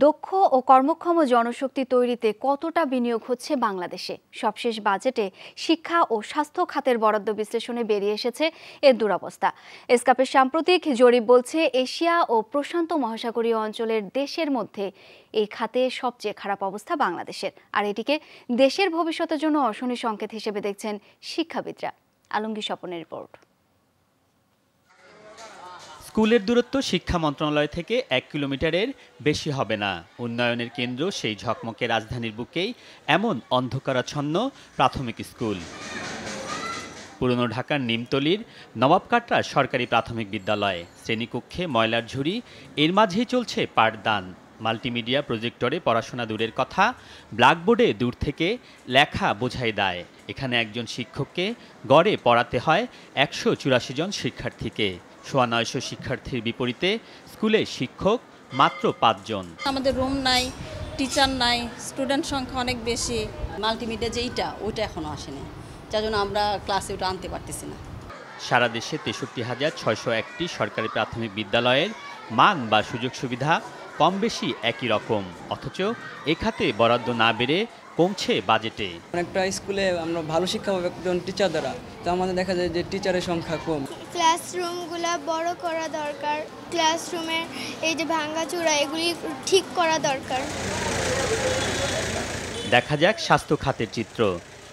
দক্ষ ও কর্মক্ষম জনশক্তি তৈরিতে কতটা বিনিয়োগ হচ্ছে বাংলাদেশে? সবশেষ বাজেটে শিক্ষা ও স্বাস্থ্য খাতের বরাদ্দ বিশ্লেষণে বেরিয়ে এসেছে এর দুরবস্থা। এসকাপের সাম্প্রতিক জরিপ বলছে, এশিয়া ও প্রশান্ত মহাসাগরীয় অঞ্চলের দেশের মধ্যে এই খাতে সবচেয়ে খারাপ অবস্থা বাংলাদেশের। আর এটিকে দেশের ভবিষ্যতের জন্য অশনি সংকেত হিসেবে দেখছেন শিক্ষাবিদরা। আলমগীর স্বপনের রিপোর্ট। স্কুলের দূরত্ব শিক্ষা মন্ত্রণালয় থেকে 1 কিলোমিটারের বেশি হবে না। উন্নয়নের কেন্দ্র সেই ঝকমকে রাজধানীর বুকেই এমন অন্ধকারাচ্ছন্ন প্রাথমিক স্কুল। পুরনো ঢাকার নিমতলির নবাবকাটরা সরকারি প্রাথমিক বিদ্যালয়। শ্রেণীকক্ষে ময়লার ঝুড়ি, এর মাঝেই চলছে পাঠদান। মাল্টিমিডিয়া প্রজেক্টরে পড়াশোনা দূরের কথা, ব্ল্যাকবোর্ডে দূর থেকে লেখা বোঝাই দেয়। এখানে একজন শিক্ষককে গড়ে পড়াতে হয় 184 জন শিক্ষার্থীকে। 950 শিক্ষার্থীর বিপরীতে স্কুলে শিক্ষক মাত্র 5 জন। আমাদের রুম নাই, টিচার নাই, স্টুডেন্ট সংখ্যা অনেক বেশি। মাল্টিমিডিয়া যেইটা ওইটা এখনো আসেনি, যার জন্য আমরা ক্লাসে ওটা আনতে পারতেছি না। সারা দেশে 63,601টি সরকারি প্রাথমিক বিদ্যালয়ের মান বা সুযোগ সুবিধা কম বেশি একই রকম, অথচ এ খাতে বরাদ্দ না বেড়ে কমছে বাজেটে। অনেকটা স্কুলে আমরা ভালো শিক্ষা পাবো একজন টিচার দ্বারা, তো আমাদের দেখা যায় যে টিচারের সংখ্যা কম। ক্লাসরুমগুলো বড় করা দরকার, ক্লাসরুমের এই যে ভাঙাচোরা এগুলি ঠিক করা দরকার। দেখা যাক স্বাস্থ্য খাতের চিত্র।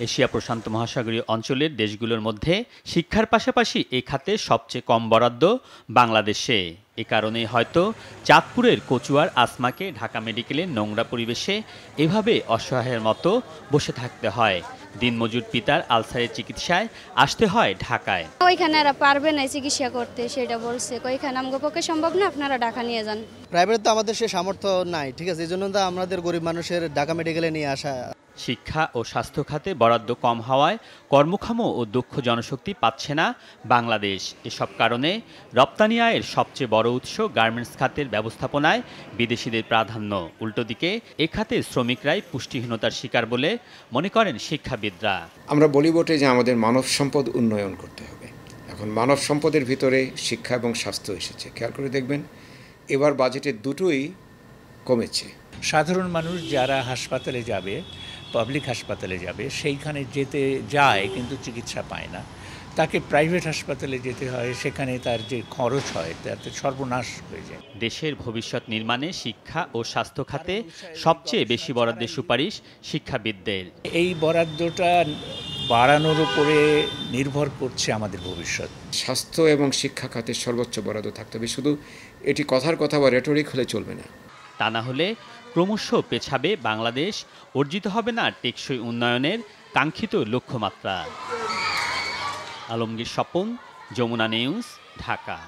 এশিয়া প্রশান্ত মহাসাগরীয় অঞ্চলের দেশগুলোর মধ্যে শিক্ষার পাশাপাশি এই খাতে সবচেয়ে কম বরাদ্দ বাংলাদেশে। এ কারণেই হয়তো চাঁদপুরের কচুয়ার আসমাকে ঢাকা মেডিকেলের নোংরা পরিবেশে এভাবে অসহায়ের মতো বসে থাকতে হয়। দিনমজুর পিতার আলসারের চিকিৎসায় আসতে হয় ঢাকায়। ওইখানে এরা পারবে না চিকিৎসা করতে, সেটা বলছে। ওইখানে আমাদের পক্ষে সম্ভব না, আপনারা ঢাকা নিয়ে যান। প্রাইভেট তো আমাদের সে সামর্থ্য নাই, ঠিক আছে, এই জন্য তো আমাদের গরিব মানুষের ঢাকা মেডিকেলে নিয়ে আসা। শিক্ষা ও স্বাস্থ্য খাতে বরাদ্দ কম হওয়ায় কর্মক্ষম ও দক্ষ জনশক্তি পাচ্ছে না বাংলাদেশ। এসব কারণে রপ্তানি আয়ের সবচেয়ে বড় উৎস গার্মেন্টস খাতের ব্যবস্থাপনায় বিদেশিদের প্রাধান্য। উল্টো দিকে এ খাতে শ্রমিকরাই পুষ্টিহীনতার শিকার বলে মনে করেন শিক্ষাবিদরা। আমরা বলি বটে যে আমাদের মানব সম্পদ উন্নয়ন করতে হবে। এখন মানব সম্পদের ভিতরে শিক্ষা এবং স্বাস্থ্য এসেছে। খেয়াল করে দেখবেন এবার বাজেটে দুটোই কমেছে। সাধারণ মানুষ যারা হাসপাতালে যাবে, পাবলিক হাসপাতালে যাবে, সেইখানে যেতে যায় কিন্তু চিকিৎসা পায় না, তাকে প্রাইভেট হাসপাতালে যেতে হয়, সেখানে তার যে খরচ হয় তাতে সর্বনাশ হয়ে যায়। দেশের ভবিষ্যৎ নির্মাণে শিক্ষা ও স্বাস্থ্য খাতে সবচেয়ে বেশি বরাদ্দের সুপারিশ শিক্ষাবিদদের। এই বরাদ্দটা বাড়ানোর উপরে নির্ভর করছে আমাদের ভবিষ্যৎ। স্বাস্থ্য এবং শিক্ষা খাতে সর্বোচ্চ বরাদ্দ থাকতে হবে, শুধু এটি কথার কথা বা রেটরিক হলে চলবে না। তা না হলে ক্রমশ পেছাবে বাংলাদেশ, অর্জিত হবে না টেকসই উন্নয়নের কাঙ্ক্ষিত লক্ষ্যমাত্রা। আলমগীর স্বপন, যমুনা নিউজ, ঢাকা।